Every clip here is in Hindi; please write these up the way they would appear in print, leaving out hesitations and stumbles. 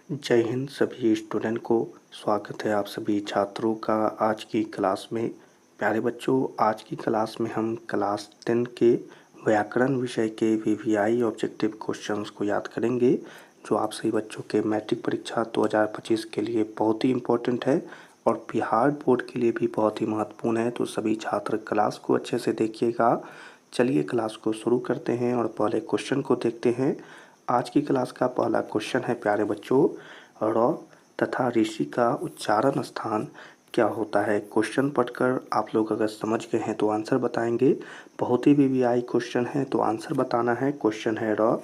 जय हिंद सभी स्टूडेंट को। स्वागत है आप सभी छात्रों का आज की क्लास में। प्यारे बच्चों, आज की क्लास में हम क्लास 10 के व्याकरण विषय के वीवीआई ऑब्जेक्टिव क्वेश्चंस को याद करेंगे, जो आप सभी बच्चों के मैट्रिक परीक्षा 2025 के लिए बहुत ही इम्पोर्टेंट है और बिहार बोर्ड के लिए भी बहुत ही महत्वपूर्ण है। तो सभी छात्र क्लास को अच्छे से देखिएगा। चलिए क्लास को शुरू करते हैं और पहले क्वेश्चन को देखते हैं। आज की क्लास का पहला क्वेश्चन है प्यारे बच्चों, र तथा ऋषि का उच्चारण स्थान क्या होता है। क्वेश्चन पढ़कर आप लोग अगर समझ गए हैं तो आंसर बताएंगे। बहुत ही वीवीआई क्वेश्चन है तो आंसर बताना है। क्वेश्चन है र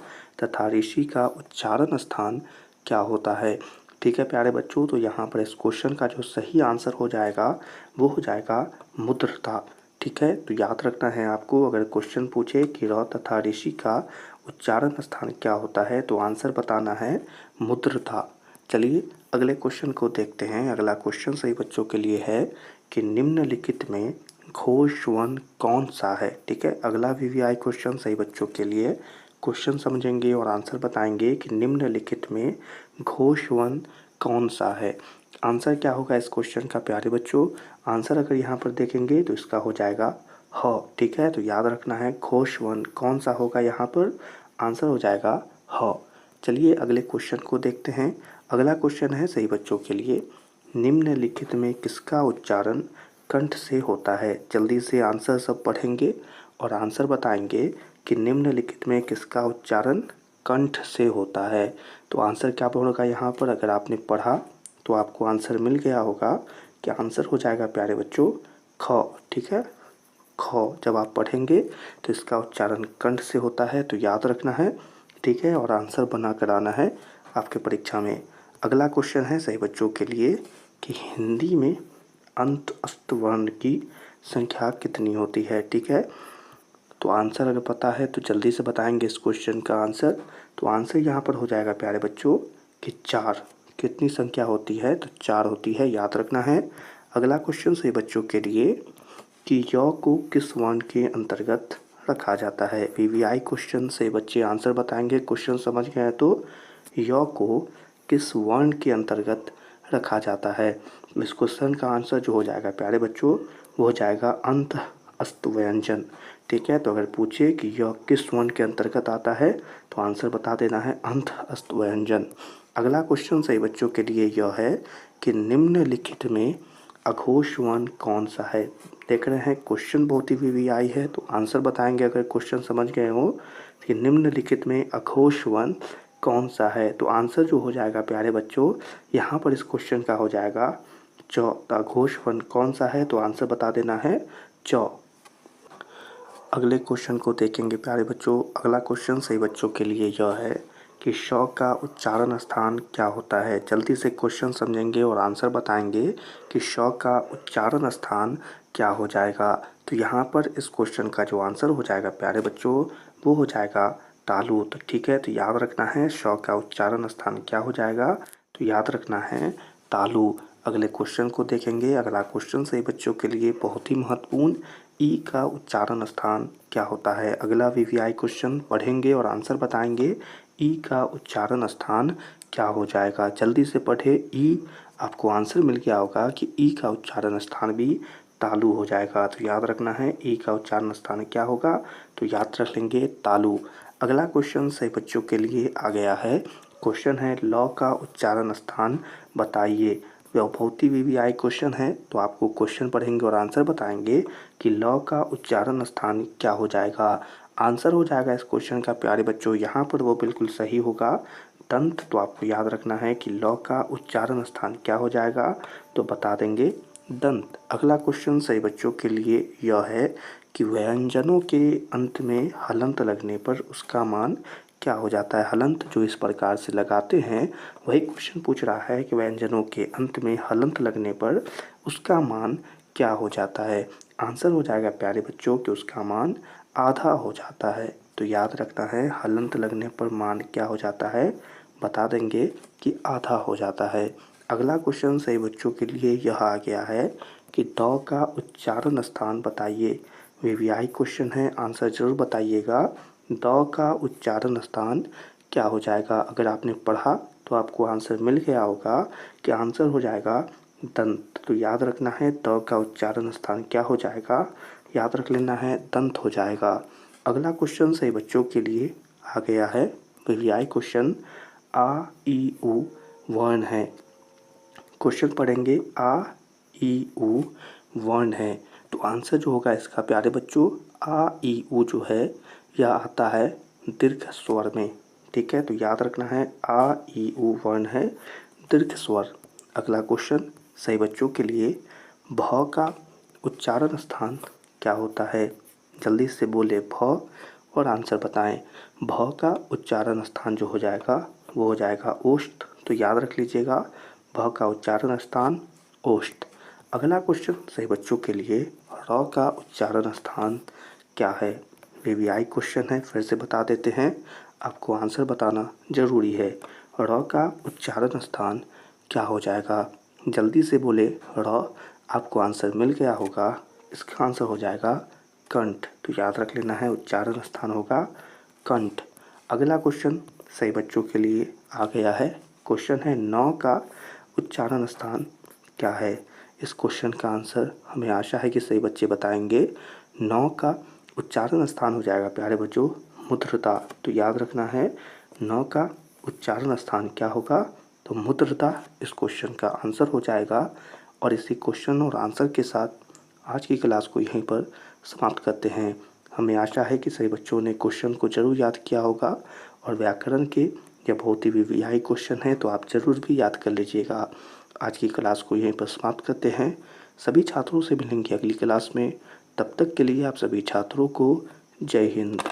तथा ऋषि का उच्चारण स्थान क्या होता है। ठीक है प्यारे बच्चों, तो यहाँ पर इस क्वेश्चन का जो सही आंसर हो जाएगा वो हो जाएगा मुद्रता। ठीक है, तो याद रखना है आपको। अगर क्वेश्चन पूछे कि र तथा ऋषि का उच्चारण स्थान क्या होता है तो आंसर बताना है मुद्रता। चलिए अगले क्वेश्चन को देखते हैं। अगला क्वेश्चन सही बच्चों के लिए है कि निम्नलिखित में घोष वन कौन सा है। ठीक है, अगला वीवीआई क्वेश्चन सही बच्चों के लिए। क्वेश्चन समझेंगे और आंसर बताएंगे कि निम्नलिखित में घोष वन कौन सा है। आंसर क्या होगा इस क्वेश्चन का प्यारे बच्चों। आंसर अगर यहाँ पर देखेंगे तो इसका हो जाएगा ह। ठीक है, तो याद रखना है घोष वन कौन सा होगा। यहाँ पर आंसर हो जाएगा ह। चलिए अगले क्वेश्चन को देखते हैं। अगला क्वेश्चन है सही बच्चों के लिए, निम्नलिखित में किसका उच्चारण कंठ से होता है। जल्दी से आंसर सब पढ़ेंगे और आंसर बताएंगे कि निम्नलिखित में किसका उच्चारण कंठ से होता है। तो आंसर क्या होगा यहाँ पर। अगर आपने पढ़ा तो आपको आंसर मिल गया होगा कि आंसर हो जाएगा प्यारे बच्चों ख। ठीक है, ख जब आप पढ़ेंगे तो इसका उच्चारण कंठ से होता है, तो याद रखना है। ठीक है, और आंसर बना कर आना है आपके परीक्षा में। अगला क्वेश्चन है सही बच्चों के लिए कि हिंदी में अंत अस्त वर्ण की संख्या कितनी होती है। ठीक है, तो आंसर अगर पता है तो जल्दी से बताएंगे इस क्वेश्चन का आंसर। तो आंसर यहाँ पर हो जाएगा प्यारे बच्चों कि 4। कितनी संख्या होती है तो 4 होती है, याद रखना है। अगला क्वेश्चन सही बच्चों के लिए कि य को किस वर्ण के अंतर्गत रखा जाता है। वीवीआई क्वेश्चन से बच्चे आंसर बताएंगे। क्वेश्चन समझ गए तो य को किस वर्ण के अंतर्गत रखा जाता है। इस क्वेश्चन का आंसर जो हो जाएगा प्यारे बच्चों वो हो जाएगा अंत अस्त व्यंजन। ठीक है, तो अगर पूछे कि यह किस वर्ण के अंतर्गत आता है तो आंसर बता देना है अंत अस्त व्यंजन। अगला क्वेश्चन सही बच्चों के लिए यह है कि निम्नलिखित में अघोष वर्ण कौन सा है। देख रहे हैं क्वेश्चन बहुत ही वीवीआई है, तो आंसर बताएंगे अगर क्वेश्चन समझ गए हो कि निम्नलिखित में अघोष वर्ण कौन सा है। तो आंसर जो हो जाएगा प्यारे बच्चों यहाँ पर इस क्वेश्चन का हो जाएगा च। तो अघोष वर्ण कौन सा है तो आंसर बता देना है च। अगले क्वेश्चन को देखेंगे प्यारे बच्चों। अगला क्वेश्चन सही बच्चों के लिए यह है कि श का उच्चारण स्थान क्या होता है। जल्दी से क्वेश्चन समझेंगे और आंसर बताएंगे कि श का उच्चारण स्थान क्या हो जाएगा। तो यहाँ पर इस क्वेश्चन का जो आंसर हो जाएगा प्यारे बच्चों वो हो जाएगा तालु। तो ठीक है, तो याद रखना है श का उच्चारण स्थान क्या हो जाएगा। तो याद रखना है तालु। अगले क्वेश्चन को देखेंगे। अगला क्वेश्चन सही बच्चों के लिए बहुत ही महत्वपूर्ण, ई का उच्चारण स्थान क्या होता है। अगला वीवीआई क्वेश्चन पढ़ेंगे और आंसर बताएंगे ई का उच्चारण स्थान क्या हो जाएगा। जल्दी से पढ़े। ई आपको आंसर मिल गया होगा कि ई का उच्चारण स्थान भी तालु हो जाएगा। तो याद रखना है ई का उच्चारण स्थान क्या होगा, तो याद रख लेंगे तालु। अगला क्वेश्चन सही बच्चों के लिए आ गया है। क्वेश्चन है ल का उच्चारण स्थान बताइए। वह बहुत ही वीवीआई क्वेश्चन है, तो आपको क्वेश्चन पढ़ेंगे और आंसर बताएंगे कि ल का उच्चारण स्थान क्या हो जाएगा। आंसर हो जाएगा इस क्वेश्चन का प्यारे बच्चों यहाँ पर वो बिल्कुल सही होगा दंत। तो आपको याद रखना है कि ल का उच्चारण स्थान क्या हो जाएगा तो बता देंगे दंत। अगला क्वेश्चन सही बच्चों के लिए यह है कि व्यंजनों के अंत में हलंत लगने पर उसका मान क्या हो जाता है। हलंत जो इस प्रकार से लगाते हैं वही क्वेश्चन पूछ रहा है कि व्यंजनों के अंत में हलंत लगने पर उसका मान क्या हो जाता है। आंसर हो जाएगा प्यारे बच्चों कि उसका मान आधा हो जाता है। तो याद रखना है हलंत लगने पर मान क्या हो जाता है, बता देंगे कि आधा हो जाता है। अगला क्वेश्चन सही बच्चों के लिए यह आ गया है कि द का उच्चारण स्थान बताइए। वीवीआई क्वेश्चन है, आंसर जरूर बताइएगा। द का उच्चारण स्थान क्या हो जाएगा। अगर आपने पढ़ा तो आपको आंसर मिल गया होगा कि आंसर हो जाएगा दंत। तो याद रखना है द का उच्चारण स्थान क्या हो जाएगा, याद रख लेना है दंत हो जाएगा। अगला क्वेश्चन सही बच्चों के लिए आ गया है वीवीआई क्वेश्चन। आ ई उ वर्ण है। क्वेश्चन पढ़ेंगे आ ई उ वर्ण है, तो आंसर जो होगा इसका प्यारे बच्चों आ ई उ जो है यह आता है दीर्घ स्वर में। ठीक है, तो याद रखना है आ ई उ वर्ण है दीर्घ स्वर। अगला क्वेश्चन सही बच्चों के लिए भ का उच्चारण स्थान क्या होता है, जल्दी से बोले भ और आंसर बताएं। भ का उच्चारण स्थान जो हो जाएगा वो हो जाएगा ओष्ठ। तो याद रख लीजिएगा भ का उच्चारण स्थान ओष्ठ। अगला क्वेश्चन सही बच्चों के लिए र का उच्चारण स्थान क्या है, वीवीआई क्वेश्चन है, फिर से बता देते हैं, आपको आंसर बताना ज़रूरी है। र का उच्चारण स्थान क्या हो जाएगा, जल्दी से बोले र, आपको आंसर मिल गया होगा, इसका आंसर हो जाएगा कंठ। तो याद रख लेना है उच्चारण स्थान होगा कंठ। अगला क्वेश्चन सही बच्चों के लिए आ गया है, क्वेश्चन है नौ का उच्चारण स्थान क्या है। इस क्वेश्चन का आंसर हमें आशा है कि सही बच्चे बताएंगे। नौ का उच्चारण स्थान हो जाएगा प्यारे बच्चों मुद्रता। तो याद रखना है नौ का उच्चारण स्थान क्या होगा, तो मुद्रता इस क्वेश्चन का आंसर हो जाएगा। और इसी क्वेश्चन और आंसर के साथ आज की क्लास को यहीं पर समाप्त करते हैं। हमें आशा है कि सभी बच्चों ने क्वेश्चन को ज़रूर याद किया होगा और व्याकरण के या बहुत ही वीवीआई क्वेश्चन है तो आप ज़रूर भी याद कर लीजिएगा। आज की क्लास को यहीं पर समाप्त करते हैं। सभी छात्रों से मिलेंगे अगली क्लास में, तब तक के लिए आप सभी छात्रों को जय हिंद।